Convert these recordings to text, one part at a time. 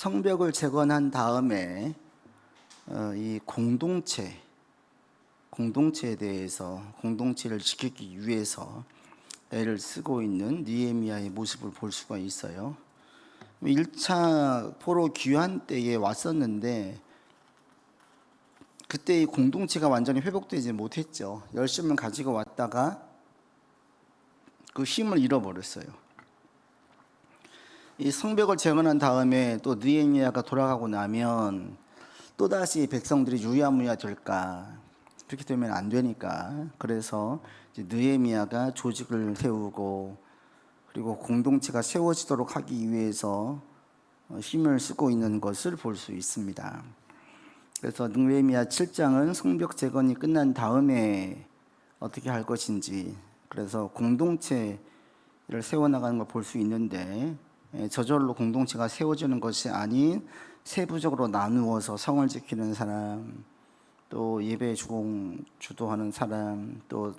성벽을 재건한 다음에 이 공동체에 대해서 공동체를 지키기 위해서 애를 쓰고 있는 느헤미야의 모습을 볼 수가 있어요. 1차 포로 귀환 때에 왔었는데 그때 이 공동체가 완전히 회복되지 못했죠. 열심을 가지고 왔다가 그 힘을 잃어버렸어요. 이 성벽을 재건한 다음에 또 느헤미야가 돌아가고 나면 또다시 백성들이 유야무야 될까? 그렇게 되면 안 되니까. 그래서 이제 느헤미야가 조직을 세우고 그리고 공동체가 세워지도록 하기 위해서 힘을 쓰고 있는 것을 볼 수 있습니다. 그래서 느헤미야 7장은 성벽 재건이 끝난 다음에 어떻게 할 것인지, 그래서 공동체를 세워나가는 걸 볼 수 있는데, 저절로 공동체가 세워지는 것이 아닌 세부적으로 나누어서 성을 지키는 사람, 또 예배 주도하는 사람, 또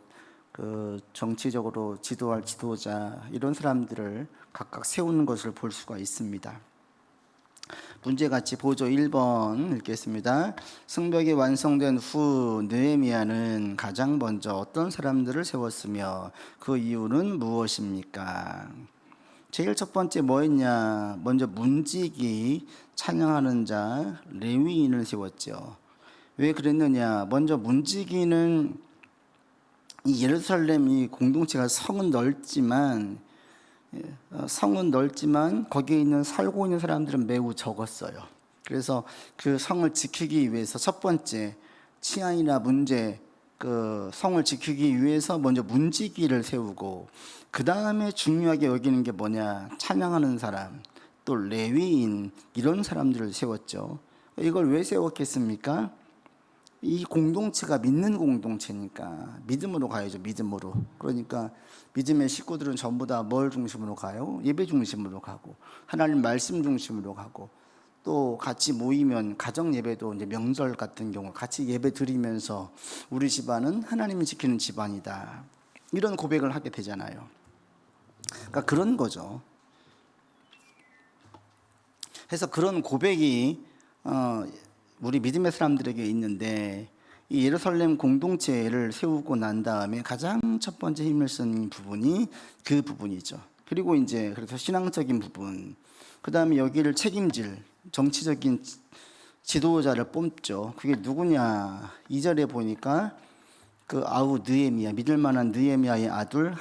그 정치적으로 지도할 지도자, 이런 사람들을 각각 세우는 것을 볼 수가 있습니다. 문제 같이 보조 1번 읽겠습니다. 성벽이 완성된 후 느헤미야는 가장 먼저 어떤 사람들을 세웠으며 그 이유는 무엇입니까? 제일 첫 번째 뭐였냐? 먼저 문지기, 찬양하는 자, 레위인을 세웠죠. 왜 그랬느냐? 먼저 문지기는 이 예루살렘 이 공동체가 성은 넓지만 거기에 있는 살고 있는 사람들은 매우 적었어요. 그래서 그 성을 지키기 위해서 첫 번째 치안이나 문제, 그 성을 지키기 위해서 먼저 문지기를 세우고, 그 다음에 중요하게 여기는 게 뭐냐? 찬양하는 사람, 또 레위인, 이런 사람들을 세웠죠. 이걸 왜 세웠겠습니까? 이 공동체가 믿는 공동체니까 믿음으로 가야죠. 믿음으로. 그러니까 믿음의 식구들은 전부 다 뭘 중심으로 가요? 예배 중심으로 가고, 하나님 말씀 중심으로 가고, 또 같이 모이면 가정 예배도 이제 명절 같은 경우 같이 예배 드리면서 우리 집안은 하나님이 지키는 집안이다, 이런 고백을 하게 되잖아요. 그러니까 그런 거죠. 그래서 그런 고백이 우리 믿음의 사람들에게 있는데, 이 예루살렘 공동체를 세우고 난 다음에 가장 첫 번째 힘을 쓴 부분이 그 부분이죠. 그리고 이제 그래서 신앙적인 부분, 그 다음에 여기를 책임질 정치적인 지도자를 뽑죠. 그게 누구냐? 2절에 보니까 그 아우 느헤미야, 믿을 만한 느헤미야의 아들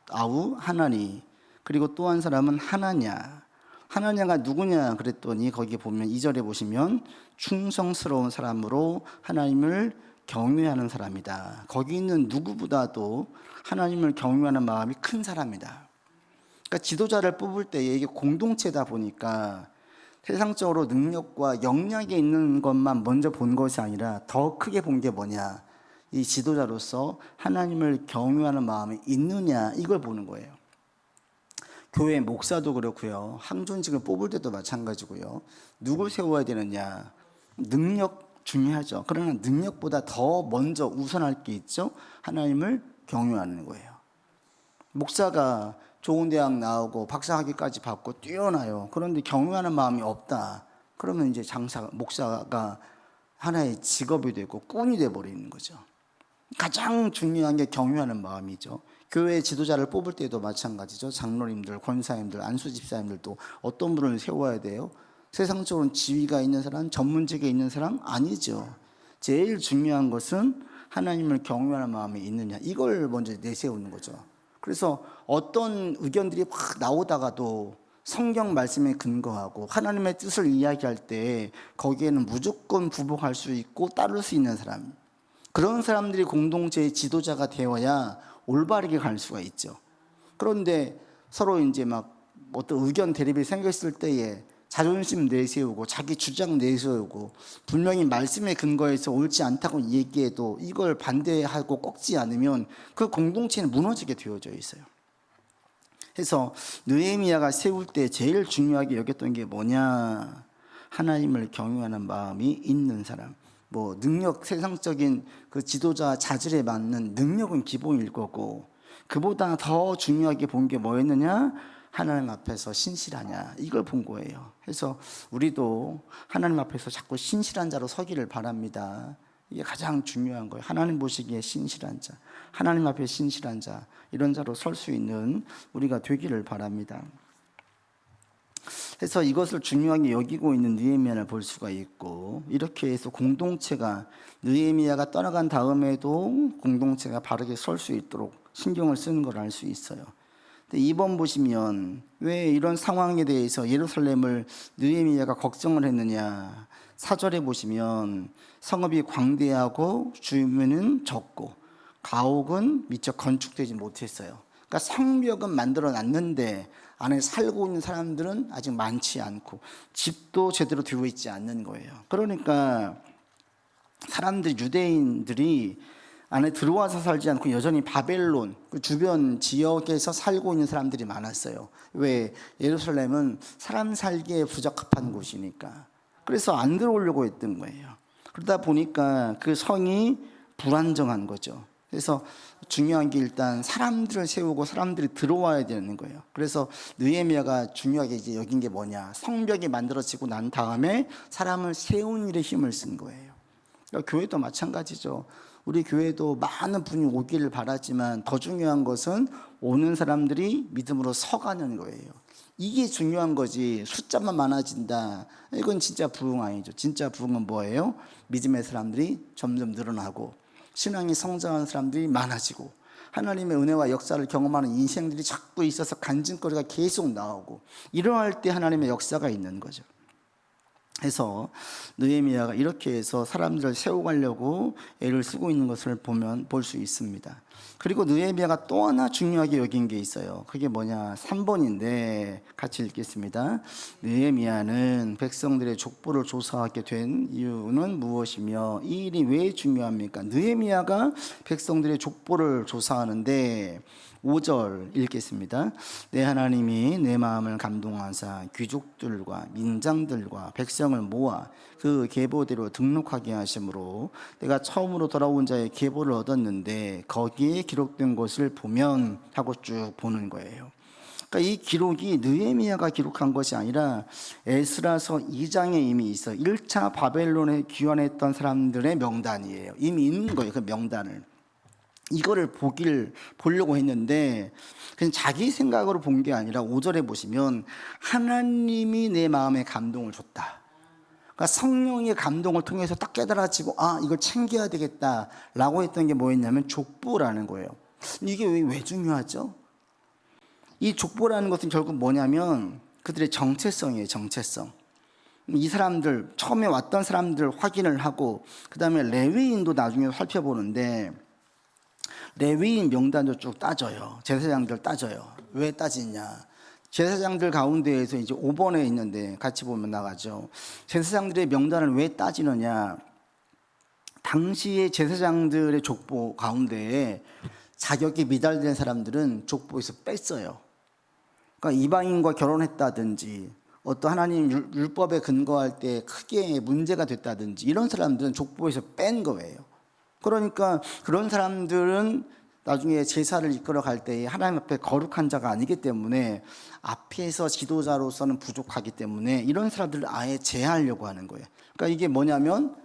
아우 하나니, 그리고 또 한 사람은 하나냐. 하나냐가 누구냐 그랬더니 거기 보면 2절에 보시면 충성스러운 사람으로 하나님을 경외하는 사람이다. 거기 있는 누구보다도 하나님을 경외하는 마음이 큰 사람이다. 그러니까 지도자를 뽑을 때 이게 공동체다 보니까 세상적으로 능력과 역량이 있는 것만 먼저 본 것이 아니라 더 크게 본 게 뭐냐? 이 지도자로서 하나님을 경외하는 마음이 있느냐, 이걸 보는 거예요. 교회 목사도 그렇고요, 항존직을 뽑을 때도 마찬가지고요. 누굴 세워야 되느냐? 능력 중요하죠. 그러나 능력보다 더 먼저 우선할 게 있죠. 하나님을 경외하는 거예요. 목사가 좋은 대학 나오고 박사학위까지 받고 뛰어나요. 그런데 경외하는 마음이 없다. 그러면 이제 목사가 하나의 직업이 되고 꾼이 되어버리는 거죠. 가장 중요한 게 경외하는 마음이죠. 교회 지도자를 뽑을 때도 마찬가지죠. 장로님들, 권사님들, 안수 집사님들도 어떤 분을 세워야 돼요? 세상적으로 지위가 있는 사람, 전문직에 있는 사람? 아니죠. 제일 중요한 것은 하나님을 경외하는 마음이 있느냐, 이걸 먼저 내세우는 거죠. 그래서 어떤 의견들이 확 나오다가도 성경 말씀에 근거하고 하나님의 뜻을 이야기할 때 거기에는 무조건 부복할 수 있고 따를 수 있는 사람, 그런 사람들이 공동체의 지도자가 되어야 올바르게 갈 수가 있죠. 그런데 서로 이제 막 어떤 의견 대립이 생겼을 때에 자존심 내세우고 자기 주장 내세우고 분명히 말씀에 근거해서 옳지 않다고 얘기해도 이걸 반대하고 꺾지 않으면 그 공동체는 무너지게 되어져 있어요. 그래서 느헤미야가 세울 때 제일 중요하게 여겼던 게 뭐냐? 하나님을 경외하는 마음이 있는 사람. 뭐 능력, 세상적인 그 지도자 자질에 맞는 능력은 기본일 거고, 그보다 더 중요하게 본 게 뭐였느냐? 하나님 앞에서 신실하냐, 이걸 본 거예요. 그래서 우리도 하나님 앞에서 자꾸 신실한 자로 서기를 바랍니다. 이게 가장 중요한 거예요. 하나님 보시기에 신실한 자, 하나님 앞에 신실한 자, 이런 자로 설 수 있는 우리가 되기를 바랍니다. 그래서 이것을 중요하게 여기고 있는 느헤미야를 볼 수가 있고, 이렇게 해서 공동체가 느헤미야가 떠나간 다음에도 공동체가 바르게 설 수 있도록 신경을 쓰는 걸 알 수 있어요. 근데 2번 보시면 왜 이런 상황에 대해서 예루살렘을 느헤미야가 걱정을 했느냐, 4절에 보시면 성읍이 광대하고 주민은 적고 가옥은 미처 건축되지 못했어요. 그러니까 성벽은 만들어 놨는데 안에 살고 있는 사람들은 아직 많지 않고 집도 제대로 되어 있지 않는 거예요. 그러니까 사람들이, 유대인들이 안에 들어와서 살지 않고 여전히 바벨론 그 주변 지역에서 살고 있는 사람들이 많았어요. 왜? 예루살렘은 사람 살기에 부적합한 곳이니까. 그래서 안 들어오려고 했던 거예요. 그러다 보니까 그 성이 불안정한 거죠. 그래서 중요한 게 일단 사람들을 세우고 사람들이 들어와야 되는 거예요. 그래서 느헤미야가 중요하게 이제 여긴 게 뭐냐, 성벽이 만들어지고 난 다음에 사람을 세운 일에 힘을 쓴 거예요. 그러니까 교회도 마찬가지죠. 우리 교회도 많은 분이 오기를 바라지만 더 중요한 것은 오는 사람들이 믿음으로 서가는 거예요. 이게 중요한 거지, 숫자만 많아진다, 이건 진짜 부흥 아니죠. 진짜 부흥은 뭐예요? 믿음의 사람들이 점점 늘어나고 신앙이 성장하는 사람들이 많아지고 하나님의 은혜와 역사를 경험하는 인생들이 자꾸 있어서 간증거리가 계속 나오고, 이러할 때 하나님의 역사가 있는 거죠. 해서 느헤미야가 이렇게 해서 사람들을 세워가려고 애를 쓰고 있는 것을 볼 수 있습니다. 그리고 느헤미야가 또 하나 중요하게 여긴 게 있어요. 그게 뭐냐, 3번인데 같이 읽겠습니다. 느헤미야는 백성들의 족보를 조사하게 된 이유는 무엇이며 이 일이 왜 중요합니까? 느헤미야가 백성들의 족보를 조사하는데 5절 읽겠습니다. 내 하나님이 내 마음을 감동하사 귀족들과 민장들과 백성을 모아 그 계보대로 등록하게 하심으로 내가 처음으로 돌아온 자의 계보를 얻었는데 거기에 기록된 것을 보면 하고 쭉 보는 거예요. 그러니까 이 기록이 느헤미야가 기록한 것이 아니라 에스라서 2장에 이미 있어 1차 바벨론에 귀환했던 사람들의 명단이에요. 이미 있는 거예요. 그 명단을. 이거를 보려고 했는데 그냥 자기 생각으로 본 게 아니라 5절에 보시면 하나님이 내 마음에 감동을 줬다. 그러니까 성령의 감동을 통해서 딱 깨달아지고 이걸 챙겨야 되겠다라고 했던 게 뭐였냐면 족보라는 거예요. 이게 왜 중요하죠? 이 족보라는 것은 결국 뭐냐면 그들의 정체성이에요. 정체성. 이 사람들, 처음에 왔던 사람들 확인을 하고 그 다음에 레위인도 나중에 살펴보는데 레위인 명단도 쭉 따져요. 제사장들 따져요. 왜 따지냐? 제사장들 가운데에서 이제 5번에 있는데 같이 보면 나가죠. 제사장들의 명단을 왜 따지느냐? 당시의 제사장들의 족보 가운데에 자격이 미달된 사람들은 족보에서 뺐어요. 그러니까 이방인과 결혼했다든지 어떤 하나님 율법에 근거할 때 크게 문제가 됐다든지 이런 사람들은 족보에서 뺀 거예요. 그러니까 그런 사람들은 나중에 제사를 이끌어 갈 때 하나님 앞에 거룩한 자가 아니기 때문에 앞에서 지도자로서는 부족하기 때문에 이런 사람들을 아예 제하려고 하는 거예요. 그러니까 이게 뭐냐면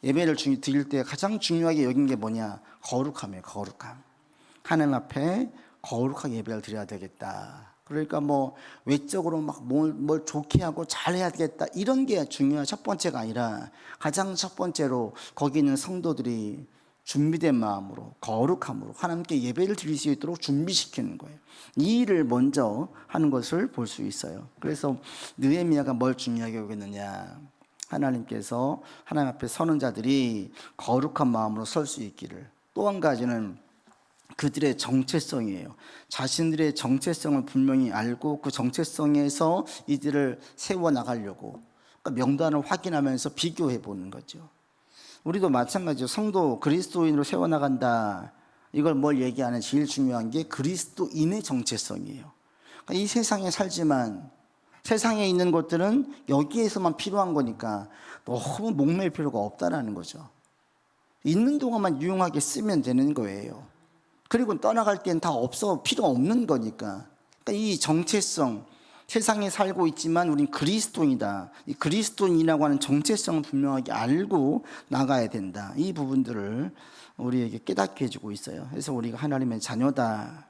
예배를 드릴 때 가장 중요하게 여긴 게 뭐냐? 거룩함이에요. 거룩함. 하나님 앞에 거룩하게 예배를 드려야 되겠다. 그러니까 뭐 외적으로 막 뭘 좋게 하고 잘해야 되겠다 이런 게 중요한 첫 번째가 아니라 가장 첫 번째로 거기 있는 성도들이 준비된 마음으로 거룩함으로 하나님께 예배를 드릴 수 있도록 준비시키는 거예요. 이 일을 먼저 하는 것을 볼 수 있어요. 그래서 느헤미야가 뭘 중요하게 여겼느냐, 하나님께서 하나님 앞에 서는 자들이 거룩한 마음으로 설 수 있기를. 또 한 가지는 그들의 정체성이에요. 자신들의 정체성을 분명히 알고 그 정체성에서 이들을 세워나가려고, 그러니까 명단을 확인하면서 비교해 보는 거죠. 우리도 마찬가지죠. 성도 그리스도인으로 세워나간다. 이걸 뭘 얘기하는 제일 중요한 게 그리스도인의 정체성이에요. 그러니까 이 세상에 살지만 세상에 있는 것들은 여기에서만 필요한 거니까 너무 목매일 필요가 없다라는 거죠. 있는 동안만 유용하게 쓰면 되는 거예요. 그리고 떠나갈 때는 다 없어 필요 없는 거니까 그러니까 이 정체성, 세상에 살고 있지만 우린 그리스도인이다. 이 그리스도인이라고 하는 정체성을 분명하게 알고 나가야 된다. 이 부분들을 우리에게 깨닫게 해주고 있어요. 그래서 우리가 하나님의 자녀다.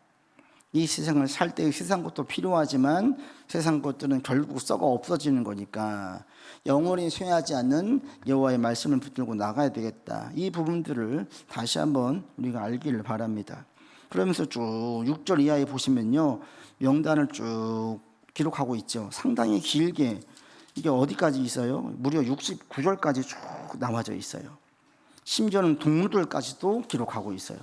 이 세상을 살 때 세상 것도 필요하지만 세상 것들은 결국 썩어 없어지는 거니까 영원히 쇠하지 않는 여호와의 말씀을 붙들고 나가야 되겠다. 이 부분들을 다시 한번 우리가 알기를 바랍니다. 그러면서 쭉 6절 이하에 보시면요, 명단을 쭉 기록하고 있죠. 상당히 길게, 이게 어디까지 있어요? 무려 69절까지 쭉 나와져 있어요. 심지어는 동물들까지도 기록하고 있어요.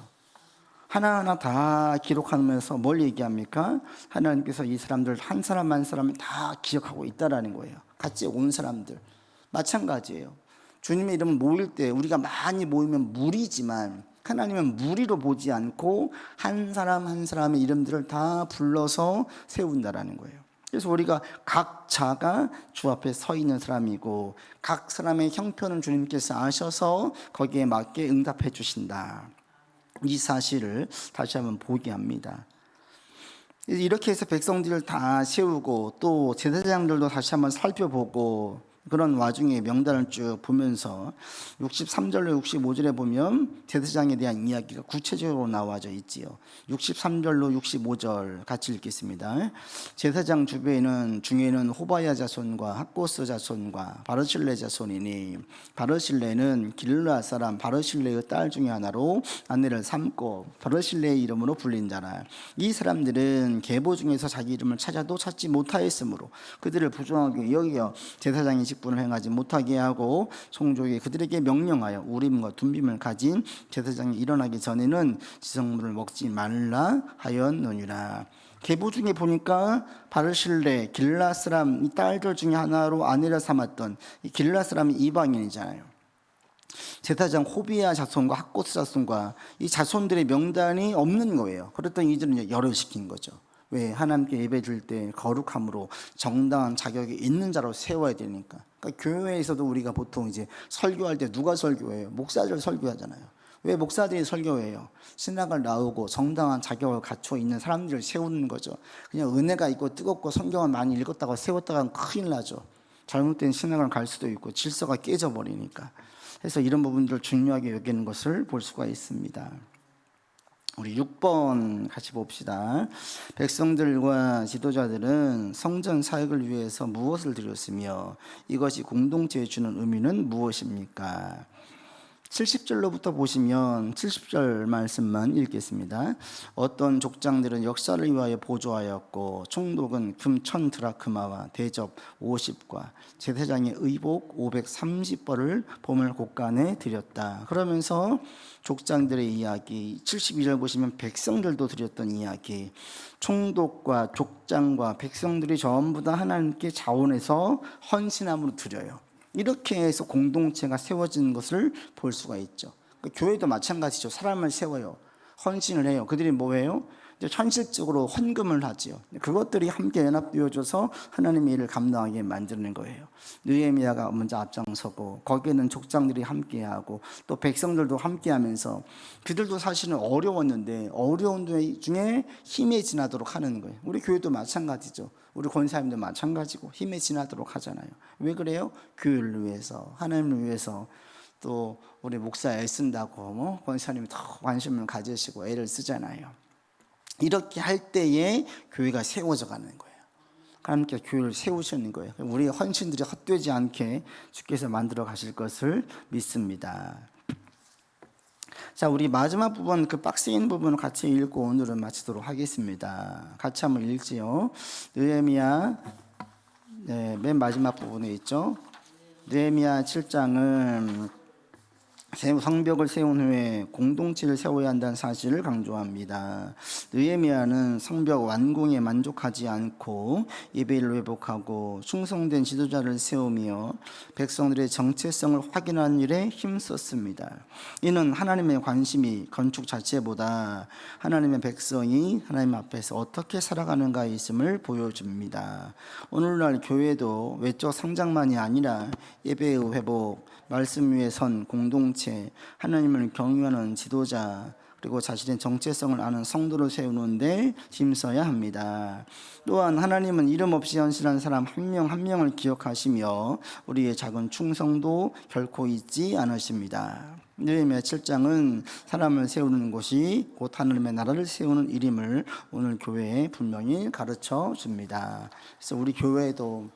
하나하나 다 기록하면서 뭘 얘기합니까? 하나님께서 이 사람들 한 사람 한 사람을 다 기억하고 있다라는 거예요. 같이 온 사람들 마찬가지예요. 주님의 이름을 모일 때 우리가 많이 모이면 무리지만 하나님은 무리로 보지 않고 한 사람 한 사람의 이름들을 다 불러서 세운다라는 거예요. 그래서 우리가 각자가 주 앞에 서 있는 사람이고 각 사람의 형편은 주님께서 아셔서 거기에 맞게 응답해 주신다. 이 사실을 다시 한번 보게 합니다. 이렇게 해서 백성들을 다 세우고 또 제사장들도 다시 한번 살펴보고 그런 와중에 명단을 쭉 보면서 63절로 65절에 보면 제사장에 대한 이야기가 구체적으로 나와져 있지요. 63절로 65절 같이 읽겠습니다. 제사장 중에는 호바야 자손과 학고스 자손과 바르실레 자손이니 바르실레는 길르앗 사람 바르실레의 딸 중에 하나로 아내를 삼고 바르실레의 이름으로 불린 자라. 이 사람들은 계보 중에서 자기 이름을 찾아도 찾지 못하였으므로 그들을 부정하게 여겨 제사장이 직분을 행하지 못하게 하고 송족이 그들에게 명령하여 우림과 둠빔을 가진 제사장이 일어나기 전에는 지성물을 먹지 말라 하였느니라. 계보 중에 보니까 바르실레 길르앗 사람 이 딸들 중에 하나로 아내를 삼았던 이 길르앗 사람이 이방인이잖아요. 제사장 호비야 자손과 학고스 자손과 이 자손들의 명단이 없는 거예요. 그랬더니 이들은 열을 시킨 거죠. 왜? 하나님께 예배 드릴 때 거룩함으로 정당한 자격이 있는 자로 세워야 되니까. 그러니까 교회에서도 우리가 보통 이제 설교할 때 누가 설교해요? 목사들 설교하잖아요. 왜 목사들이 설교해요? 신학을 나오고 정당한 자격을 갖추어 있는 사람들을 세우는 거죠. 그냥 은혜가 있고 뜨겁고 성경을 많이 읽었다고 세웠다가 큰일 나죠. 잘못된 신학을 갈 수도 있고 질서가 깨져버리니까. 그래서 이런 부분들을 중요하게 여기는 것을 볼 수가 있습니다. 우리 6번 같이 봅시다. 백성들과 지도자들은 성전 사역을 위해서 무엇을 드렸으며 이것이 공동체에 주는 의미는 무엇입니까? 70절로부터 보시면 70절 말씀만 읽겠습니다. 어떤 족장들은 역사를 위하여 보조하였고 총독은 금 1000드라크마와 대접 50과 제사장의 의복 530벌을 보물 곳간에 드렸다. 그러면서 족장들의 이야기 72절 보시면 백성들도 드렸던 이야기, 총독과 족장과 백성들이 전부 다 하나님께 자원해서 헌신함으로 드려요. 이렇게 해서 공동체가 세워지는 것을 볼 수가 있죠. 교회도 마찬가지죠. 사람을 세워요. 헌신을 해요. 그들이 뭐예요? 현실적으로 헌금을 하지요. 그것들이 함께 연합되어져서 하나님의 일을 감당하게 만드는 거예요. 느헤미야가 먼저 앞장서고 거기에는 족장들이 함께하고 또 백성들도 함께하면서 그들도 사실은 어려웠는데 어려운 중에 힘에 지나도록 하는 거예요. 우리 교회도 마찬가지죠. 우리 권사님도 마찬가지고 힘에 지나도록 하잖아요. 왜 그래요? 교회를 위해서, 하나님을 위해서. 또 우리 목사 애쓴다고 권사님이 더 관심을 가지시고 애를 쓰잖아요. 이렇게 할 때에 교회가 세워져 가는 거예요. 하나님께 교회를 세우시는 거예요. 우리의 헌신들이 헛되지 않게 주께서 만들어 가실 것을 믿습니다. 자, 우리 마지막 부분, 그 박스인 부분을 같이 읽고 오늘은 마치도록 하겠습니다. 같이 한번 읽지요. 느헤미야, 맨 마지막 부분에 있죠. 느헤미야 7장은 성벽을 세운 후에 공동체를 세워야 한다는 사실을 강조합니다. 느헤미야는 성벽 완공에 만족하지 않고 예배를 회복하고 충성된 지도자를 세우며 백성들의 정체성을 확인하는 일에 힘썼습니다. 이는 하나님의 관심이 건축 자체보다 하나님의 백성이 하나님 앞에서 어떻게 살아가는가에 있음을 보여줍니다. 오늘날 교회도 외적 성장만이 아니라 예배의 회복, 말씀 위에 선 공동체, 하나님을 경유하는 지도자, 그리고 자신의 정체성을 아는 성도를 세우는데 힘써야 합니다. 또한 하나님은 이름 없이 헌신한 사람 한 명 한 명을 기억하시며 우리의 작은 충성도 결코 잊지 않으십니다. 느헤미야 7장은 사람을 세우는 곳이 곧 하나님의 나라를 세우는 일임을 오늘 교회에 분명히 가르쳐 줍니다. 그래서 우리 교회도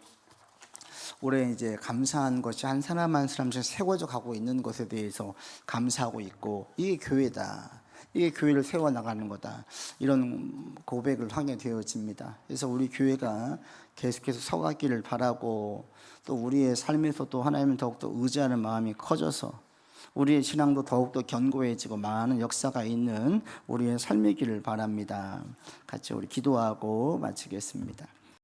올해 이제 감사한 것이 한 사람 한 사람씩 세워져 가고 있는 것에 대해서 감사하고 있고, 이게 교회다, 이게 교회를 세워나가는 거다, 이런 고백을 하게 되어집니다. 그래서 우리 교회가 계속해서 서가기를 바라고, 또 우리의 삶에서 또 하나님을 더욱더 의지하는 마음이 커져서 우리의 신앙도 더욱더 견고해지고 많은 역사가 있는 우리의 삶이기를 바랍니다. 같이 우리 기도하고 마치겠습니다.